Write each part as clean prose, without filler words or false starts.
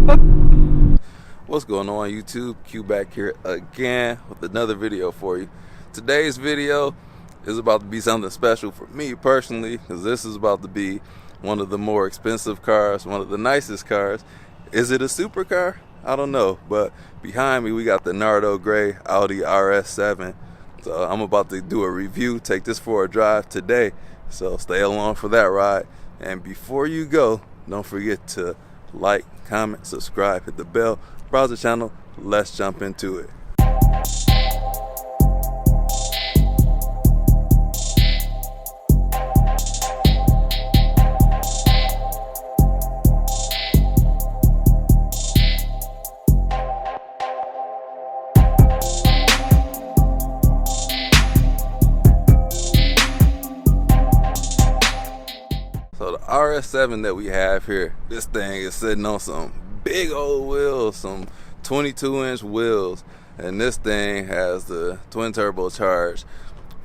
What's going on YouTube? Q back here again with another video for you. Today's video is about to be something special for me personally, because this is about to be one of the more expensive cars, one of the nicest cars. Is it a supercar? I don't know, but behind me we got the Nardo Gray Audi RS7. So I'm about to do a review, take this for a drive today, so stay along for that ride. And before you go, don't forget to like, comment, subscribe, hit the bell, browse the channel. Let's jump into it. So the RS7 that we have here, this thing is sitting on some big old wheels, some 22-inch wheels, and this thing has the twin turbocharged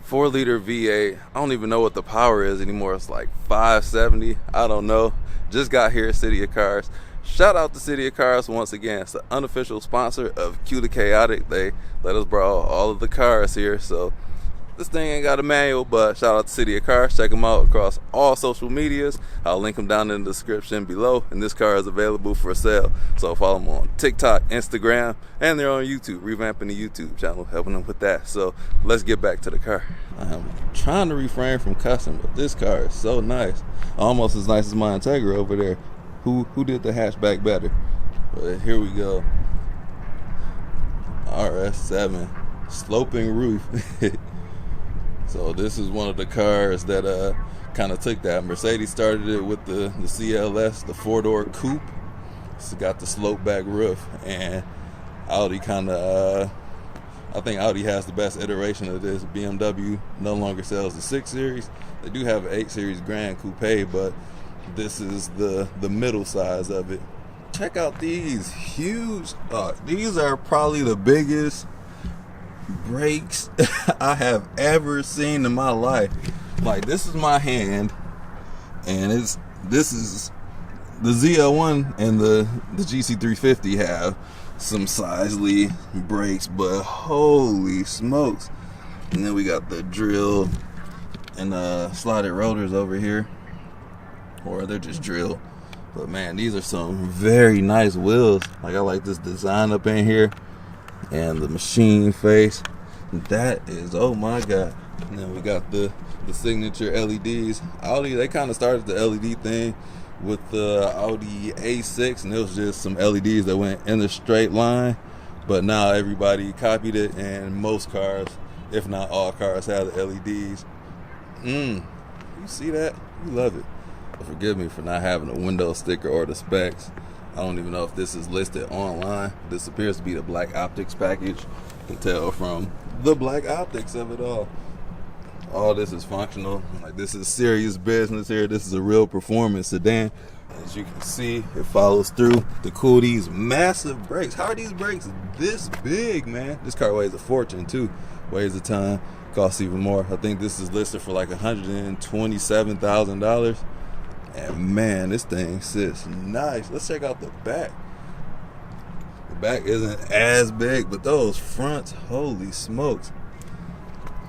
4-liter V8. I don't even know what the power is anymore. It's like 570. I don't know. Just got here at City of Cars. Shout out to City of Cars once again. It's the unofficial sponsor of Q the Chaotic. They let us borrow all of the cars here, so this thing ain't got a manual, but shout out to City of Cars. Check them out across all social medias. I'll link them down in the description below, and this car is available for sale, so follow them on TikTok, Instagram, and they're on YouTube, revamping the YouTube channel, helping them with that. So let's get back to the car. I'm trying to refrain from cussing, but this car is so nice, almost as nice as my Integra over there. Who did the hatchback better? But here we go. RS7 sloping roof. So this is one of the cars that kind of took that. Mercedes started it with the CLS, the 4-door coupe. It's got the slope back roof, and Audi kind of, I think Audi has the best iteration of this. BMW no longer sells the 6 Series. They do have an 8 Series Grand Coupe, but this is the middle size of it. Check out these huge, these are probably the biggest brakes I have ever seen in my life. Like, this is my hand, and this is the ZL1 and the GC350 have some sizely brakes, but holy smokes. And then we got the drill and slotted rotors over here, or they're just drill, but man, these are some very nice wheels. Like, I like this design up in here and the machine face. That is, oh my god. And then we got the signature LEDs. Audi, they kind of started the LED thing with the Audi A6, and it was just some LEDs that went in a straight line, but now everybody copied it, and most cars, if not all cars, have the LEDs. You see that? You love it. Forgive me for not having a window sticker or the specs. I don't even know if this is listed online. This appears to be the black optics package. You can tell from the black optics of it all. All this is functional. Like, this is serious business here. This is a real performance sedan. As you can see, it follows through to cool these massive brakes. How are these brakes this big, man? This car weighs a fortune too. Weighs a ton. Costs even more. I think this is listed for like $127,000. And man, this thing sits nice. Let's check out the back. The back isn't as big, but those fronts, holy smokes.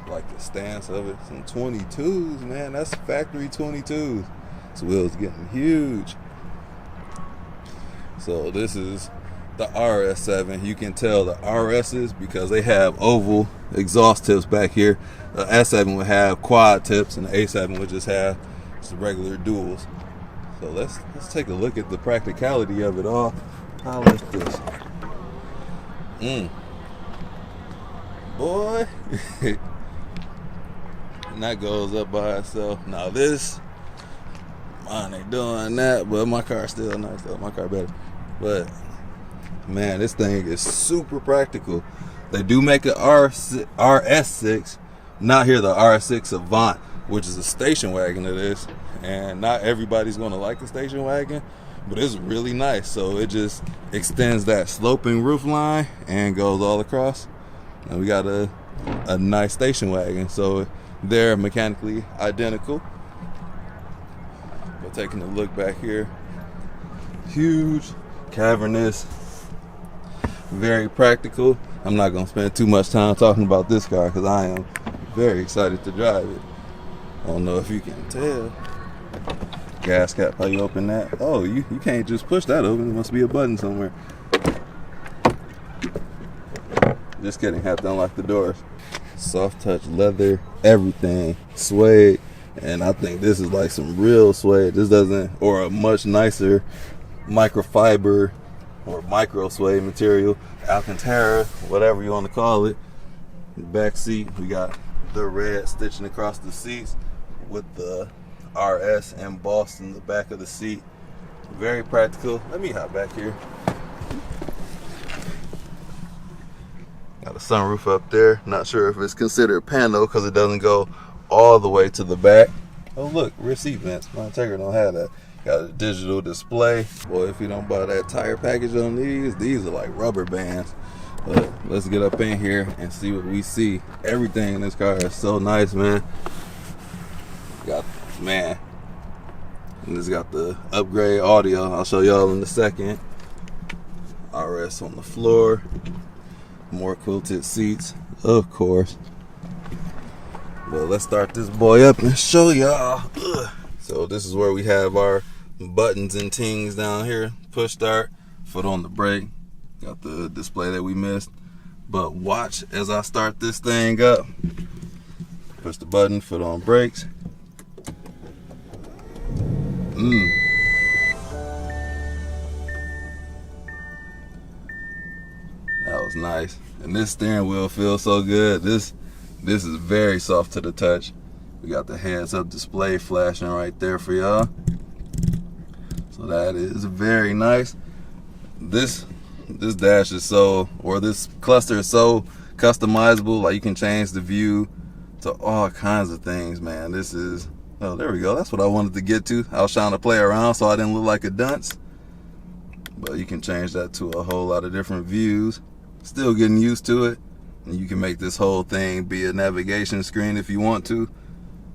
Like the stance of it. Some 22s, man. That's factory 22s. This wheel's getting huge. So this is the RS7. You can tell the RSs because they have oval exhaust tips back here. The S7 would have quad tips, and the A7 would just have the regular duals. So let's take a look at the practicality of it all. How is this? Boy. And that goes up by itself. Now this, mine ain't doing that, but my car's still nice though. My car better. But man, this thing is super practical. They do make an RS6, not here the RS6 Avant, which is a station wagon of this, and not everybody's going to like a station wagon, but it's really nice. So it just extends that sloping roof line and goes all across, and we got a nice station wagon. So they're mechanically identical. But taking a look back here, huge cavernous, very practical. I'm not gonna spend too much time talking about this car because I am very excited to drive it. I don't know if you can tell. Gas cap, how you open that? Oh, you can't just push that open. There must be a button somewhere. Just kidding, have to unlock the doors. Soft touch leather, everything, suede, and I think this is like some real suede. This doesn't, or a much nicer microfiber or micro suede material, Alcantara, whatever you want to call it. Back seat, we got the red stitching across the seats with the RS embossed in the back of the seat. Very practical. Let me hop back here. Got a sunroof up there. Not sure if it's considered pano because it doesn't go all the way to the back. Oh look, rear seat vents. My Integra don't have that. Got a digital display. Boy, if you don't buy that tire package on these are like rubber bands. But let's get up in here and see what we see. Everything in this car is so nice, man. And it's got the upgrade audio. I'll show y'all in a second. RS on the floor. More quilted seats, of course. But let's start this boy up and show y'all. So this is where we have our buttons and tings down here. Push start, foot on the brake. Got the display that we missed. But watch as I start this thing up. Push the button, foot on brakes. That was nice. And this steering wheel feels so good. This is very soft to the touch. We got the heads up display flashing right there for y'all. So that is very nice. This dash is this cluster is so customizable. Like you can change the view to all kinds of things, man. This is, oh, there we go. That's what I wanted to get to. I was trying to play around so I didn't look like a dunce. But you can change that to a whole lot of different views. Still getting used to it. And you can make this whole thing be a navigation screen if you want to.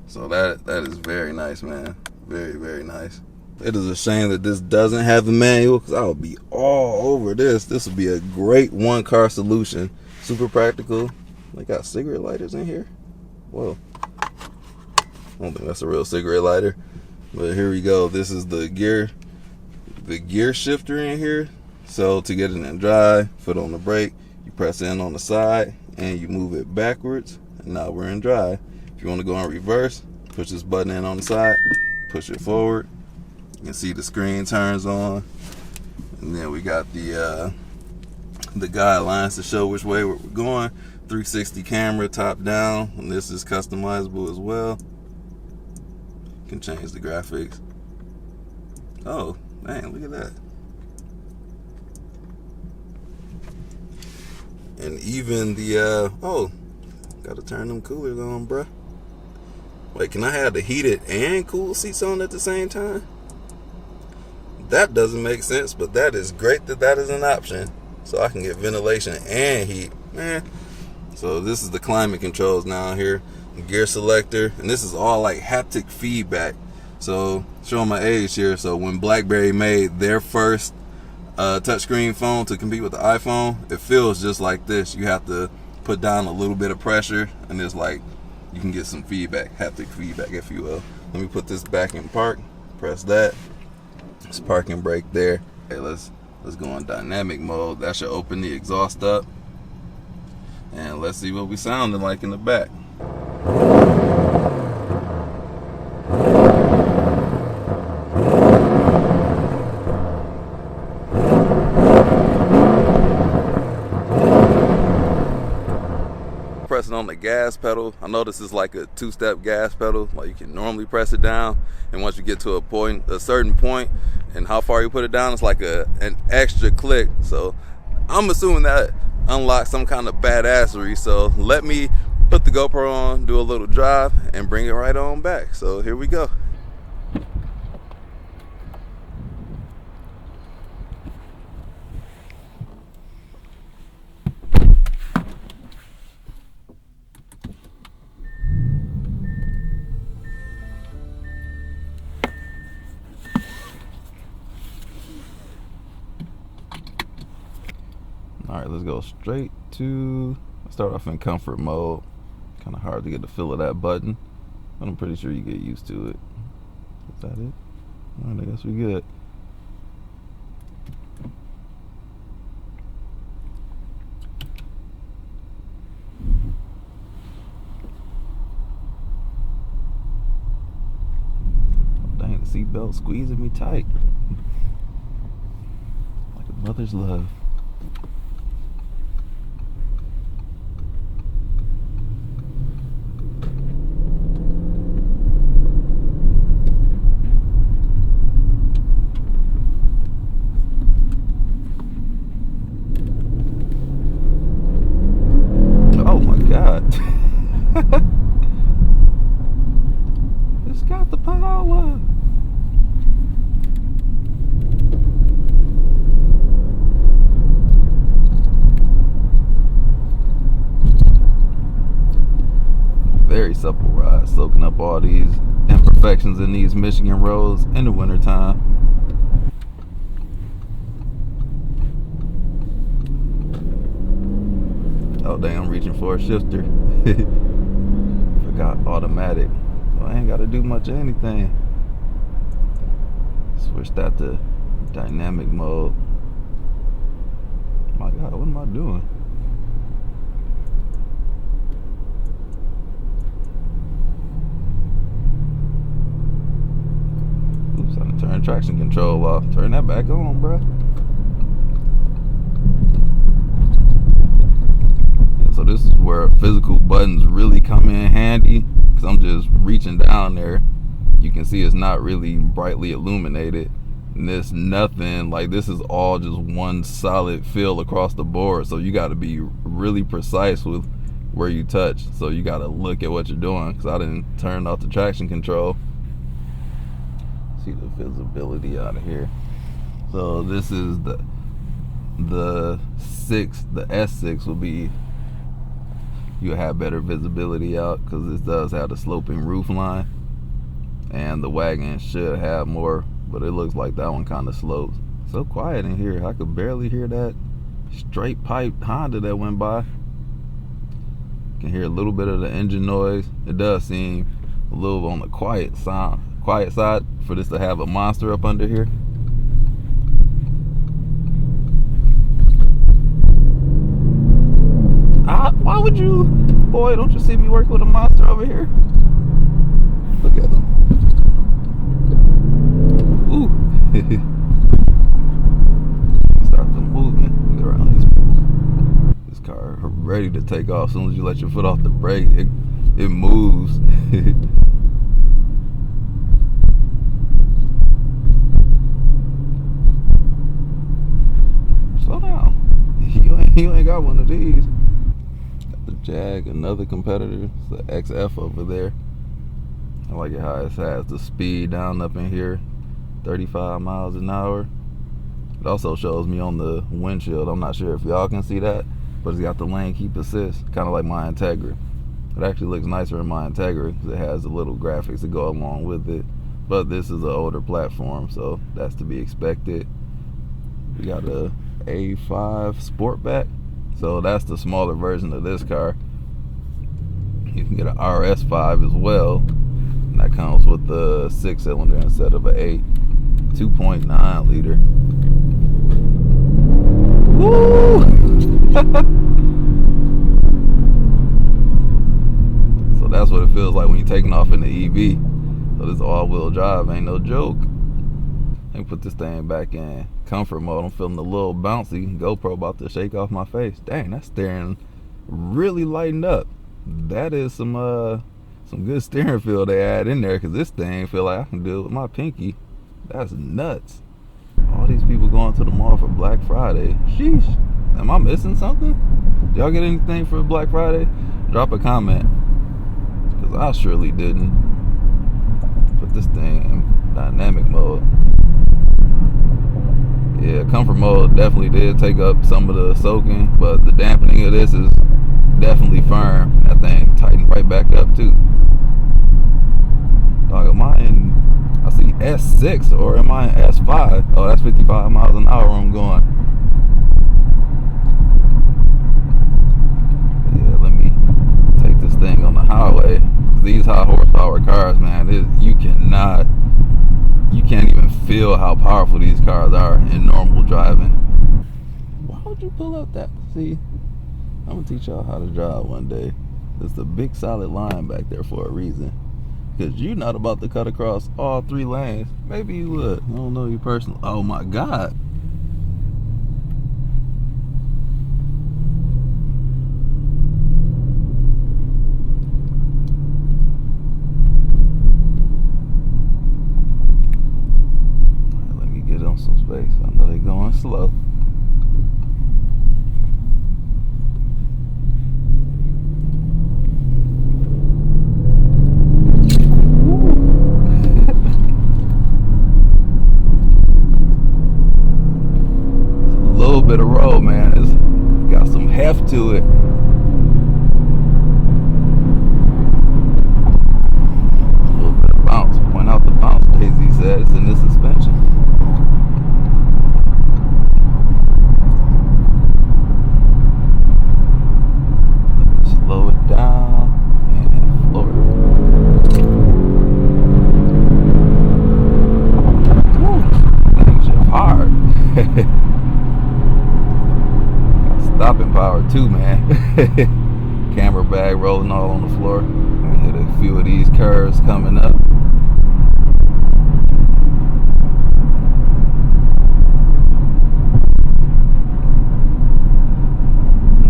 So that is very nice, man. Very, very nice. It is a shame that this doesn't have a manual because I would be all over this. This would be a great one-car solution. Super practical. They got cigarette lighters in here. Whoa. I don't think that's a real cigarette lighter. But here we go. This is the gear shifter in here. So to get it in drive, foot on the brake, you press in on the side and you move it backwards. And now we're in drive. If you want to go in reverse, push this button in on the side, push it forward. You can see the screen turns on. And then we got the guidelines to show which way we're going. 360 camera top down, and this is customizable as well. You can change the graphics. Oh, man, look at that. And even the, oh, gotta turn them coolers on, bruh. Wait, can I have the heated and cool seats on at the same time? That doesn't make sense, but that is great that is an option. So I can get ventilation and heat, man. So this is the climate controls now here. Gear selector, and this is all like haptic feedback. So showing my age here. So when BlackBerry made their first touchscreen phone to compete with the iPhone, it feels just like this. You have to put down a little bit of pressure, and it's like you can get some feedback, haptic feedback, if you will. Let me put this back in park. Press that. It's parking brake there. Okay, let's go on dynamic mode. That should open the exhaust up. And let's see what we sounding like in the back. Pressing on the gas pedal. I know this is like a two-step gas pedal. Like you can normally press it down, and once you get to a certain point, and how far you put it down, it's like an extra click. So I'm assuming that unlocks some kind of badassery. So let me put the GoPro on, do a little drive, and bring it right on back. So here we go. Alright, let's go straight to, start off in comfort mode. Kind of hard to get the feel of that button, but I'm pretty sure you get used to it. Is that it? Alright, I guess we good. Dang, the seatbelt squeezing me tight. Like a mother's love. Oh my God. It's got the power. Very supple ride, soaking up all these imperfections in these Michigan roads in the wintertime. Oh dang, I'm reaching for a shifter. Forgot automatic. So I ain't gotta do much of anything. Switch that to dynamic mode. My God, what am I doing? Oops, I done turned traction control off. Turn that back on, bruh. So this is where physical buttons really come in handy, because I'm just reaching down there. You can see it's not really brightly illuminated, and there's nothing, like this is all just one solid feel across the board. So you got to be really precise with where you touch. So you got to look at what you're doing, because I didn't turn off the traction control. See the visibility out of here. So this is the S6 will be, you have better visibility out, because this does have the sloping roof line, and the wagon should have more, but it looks like that one kind of slopes. So quiet in here, I could barely hear that straight pipe Honda that went by. You can hear a little bit of the engine noise. It does seem a little on the quiet side for this to have a monster up under here. Why would you? Boy, don't you see me work with a monster over here? Look at him. Ooh. Start the movement. Get around these people. This car ready to take off. As soon as you let your foot off the brake, it moves. Slow down. You ain't got one of these. The Jag, another competitor. It's the XF over there. I like it how it has the speed down up in here, 35 miles an hour. It also shows me on the windshield. I'm not sure if y'all can see that, but it's got the lane keep assist, kind of like my Integra. It actually looks nicer in my Integra because it has the little graphics that go along with it. But this is an older platform, so that's to be expected. We got a A5 Sportback. So that's the smaller version of this car. You can get an RS5 as well. And that comes with the 6-cylinder instead of an 8. 2.9 liter. Woo! So that's what it feels like when you're taking off in the EV. So this all-wheel drive ain't no joke. Let me put this thing back in comfort mode. I'm feeling a little bouncy. GoPro about to shake off my face. Dang, that steering really lightened up. That is some good steering feel they add in there, because this thing feel like I can do it with my pinky. That's nuts. All these people going to the mall for Black Friday. Sheesh. Am I missing something? Y'all get anything for Black Friday? Drop a comment, because I surely didn't. Put this thing in dynamic mode. Yeah, comfort mode definitely did take up some of the soaking, but the dampening of this is definitely firm. That thing tightened right back up too. Dog, am I in, I see S6 or am I in S5? Oh, that's 55 miles an hour I'm going. highway. These high horsepower cars, man, you can't even feel how powerful these cars are in normal driving. Why would you pull up that? See, I'm gonna teach y'all how to drive one day. There's a big solid line back there for a reason. Because you're not about to cut across all 3 lanes. Maybe you would. I don't know you personally. Oh my God. Let me get on some space. I know they're going slow. Bit of road, man. It's got some heft to it. A little bit of bounce. Point out the bounce, Daisy said. It's in the suspension. Slow it down and floor it. Things are hard. Stopping power too, man. Camera bag rolling all on the floor. Let me hit a few of these curves coming up.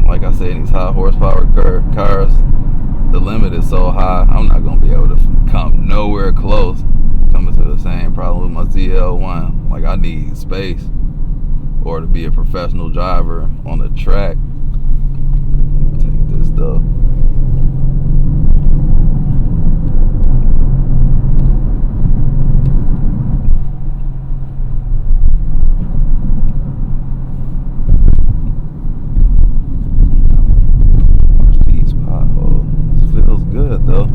Like I said, these high horsepower cars, the limit is so high, I'm not gonna be able to come nowhere close. Coming to the same problem with my ZL1. Like, I need space. Or to be a professional driver on the track. Take this though. Watch these potholes. This feels good though.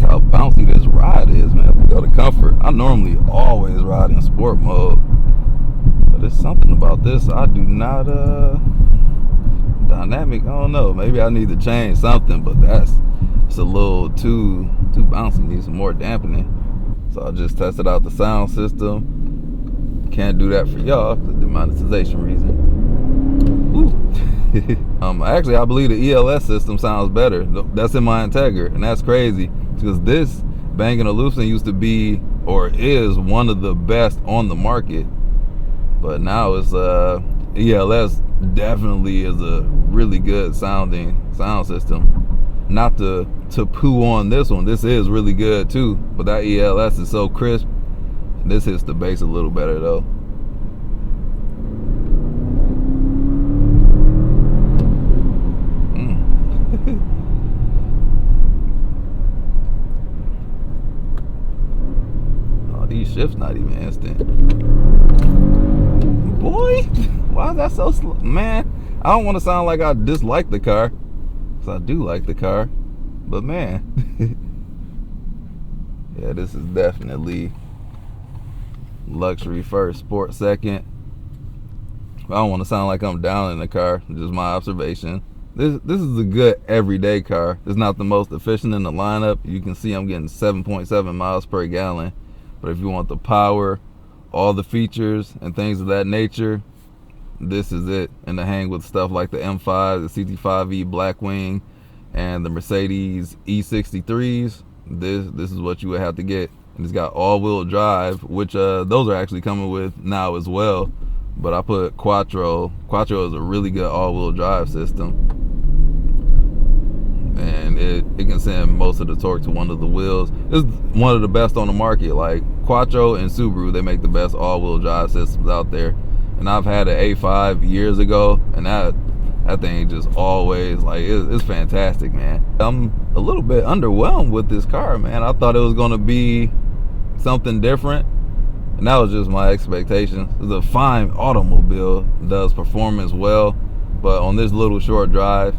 How bouncy this ride is, man. We go to comfort. I normally always ride in sport mode, but there's something about this I do not dynamic. I don't know, maybe I need to change something, but it's a little too bouncy. Need some more dampening. So I just tested out the sound system. Can't do that for y'all for demonetization reason. Ooh. Actually, I believe the ELS system sounds better. That's in my Integra, and that's crazy. Because this Bang & Olufsen used to be, or is, one of the best on the market, but now it's ELS definitely is a really good sounding sound system. Not to poo on this one, this is really good too, but that ELS is so crisp. This hits the bass a little better though. These shifts not even instant. Boy, why is that so slow? Man, I don't want to sound like I dislike the car, because I do like the car, but man. Yeah, this is definitely luxury first, sport second. I don't want to sound like I'm down in the car, just my observation. This is a good everyday car. It's not the most efficient in the lineup. You can see I'm getting 7.7 miles per gallon. But if you want the power, all the features and things of that nature, this is it. And to hang with stuff like the M5, the CT5E Blackwing, and the Mercedes E63s, this is what you would have to get. And it's got all-wheel drive, which those are actually coming with now as well. But I put Quattro. Quattro is a really good all-wheel drive system. And it can send most of the torque to one of the wheels. It's one of the best on the market. Like Quattro and Subaru, they make the best all-wheel drive systems out there. And I've had an A5 years ago, and that thing just always, like, it's fantastic, man. I'm a little bit underwhelmed with this car, man. I thought it was gonna be something different, and that was just my expectations. It's a fine automobile, does performance well, but on this little short drive,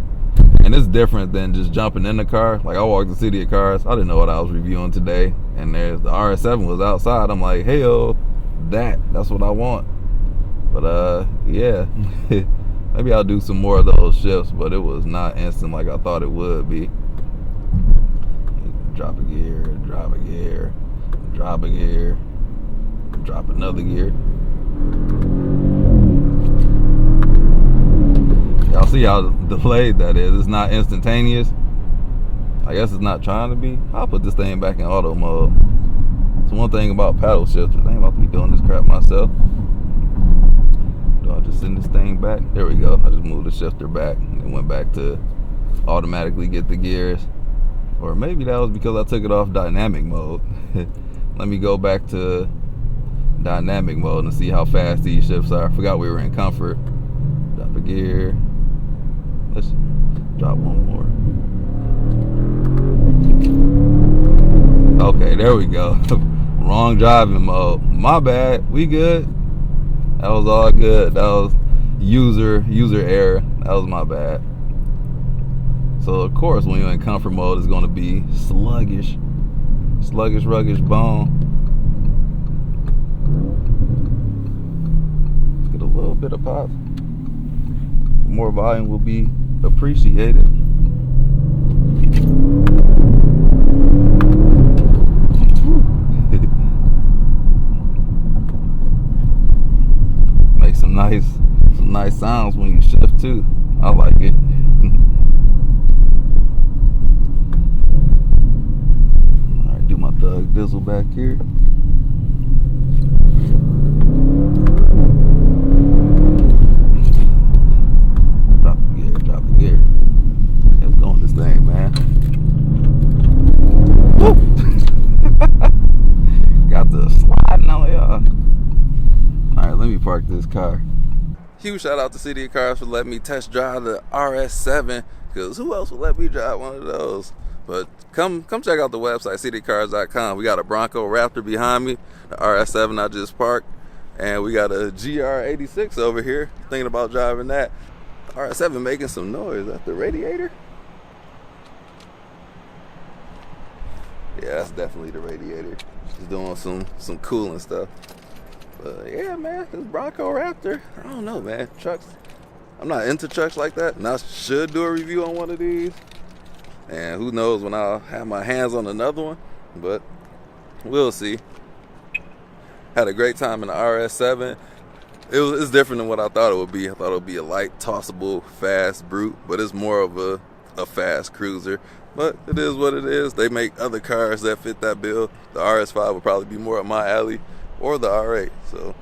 and And it's different than just jumping in the car. Like, I walked the city of cars. I didn't know what I was reviewing today. And there's the RS7 was outside. I'm like, hey, that's what I want. But yeah, maybe I'll do some more of those shifts, but it was not instant like I thought it would be. Drop a gear, drop a gear, drop a gear, drop another gear. Y'all see how delayed that is? It's not instantaneous. I guess it's not trying to be. I'll put this thing back in auto mode. So one thing about paddle shifters, I ain't about to be doing this crap myself. Do I just send this thing back? There we go. I just moved the shifter back and went back to automatically get the gears. Or maybe that was because I took it off dynamic mode. Let me go back to dynamic mode and see how fast these shifts are. I forgot we were in comfort. Drop a gear. Let's drop one more. Okay, there we go. Wrong driving mode. My bad. We good. That was all good. That was user error. That was my bad. So of course, when you're in comfort mode, it's going to be sluggish, ruggish bone. Get a little bit of pop. More volume will be appreciated. Make some nice sounds when you shift too. I like it. All right, do my thug dizzle back here. Drop a gear. Let's go on this thing, man. Woo! Got the sliding on y'all. Alright, let me park this car. Huge shout out to City of Cars for letting me test drive the RS7, because who else would let me drive one of those? But come check out the website, citycars.com. We got a Bronco Raptor behind me, the RS7 I just parked, and we got a GR86 over here, thinking about driving that. The RS7 making some noise. Is that the radiator? Yeah, that's definitely the radiator. Just doing some cooling stuff. But yeah, man, this Bronco Raptor, I don't know, man. Trucks, I'm not into trucks like that, and I should do a review on one of these. And who knows when I'll have my hands on another one, but we'll see. Had a great time in the RS7. It's different than what I thought it would be. I thought it would be a light, tossable, fast brute, but it's more of a fast cruiser. But it is what it is. They make other cars that fit that bill. The RS5 would probably be more up my alley, or the R8. So,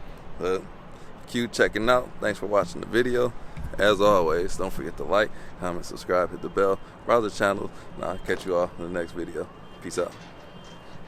Q checking out. Thanks for watching the video. As always, don't forget to like, comment, subscribe, hit the bell, browse the channel, and I'll catch you all in the next video. Peace out.